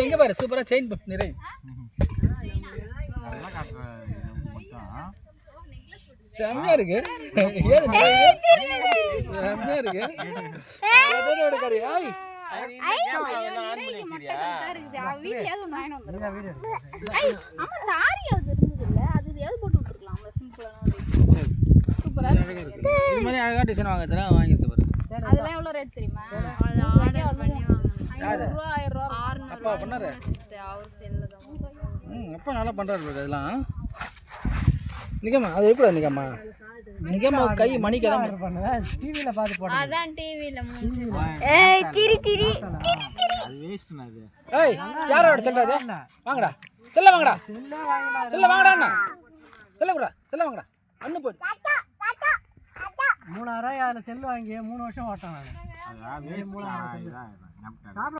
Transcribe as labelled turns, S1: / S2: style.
S1: எங்க பாரு சூப்பரா செயின் நிறைய செம்மையா இருக்கு செம்மையா இருக்கு இது மாதிரி அழகா டிசைன் வாங்க தர வாங்கிட்டு பாரு.
S2: அதெல்லாம் எவ்வளவு ரேட் தெரியுமா? அது ஆர்டர் பண்ணி வாங்குனேன். 500 ரூபாய் 1000 ரூபாய்.
S1: அப்பா பண்ணாரு.
S2: அவர் செல்ல தான்.
S1: அப்பா நல்லா பண்றாரு bro இதெல்லாம். நிக்கமா அது எப்படி நிக்கமா? நிக்கமா கை மணிக்கெல்லாம் பண்ணுங்க. டிவில பாத்து போடுங்க.
S2: அதான் டிவில ஏய் சிரி சிரி சிரி சிரி.
S1: அது வேஸ்ட்னா அது. ஏய் யாரோட செல்றாது? வாங்கடா. செல்ல வாங்கடா. செல்ல வாங்கடா அண்ணா. செல்ல கூட. செல்ல வாங்கடா. அண்ணு போடு. 3000 செல் வாங்கி 3 வருஷம் ஓட்டலாம். அது வேஸ்ட் 3000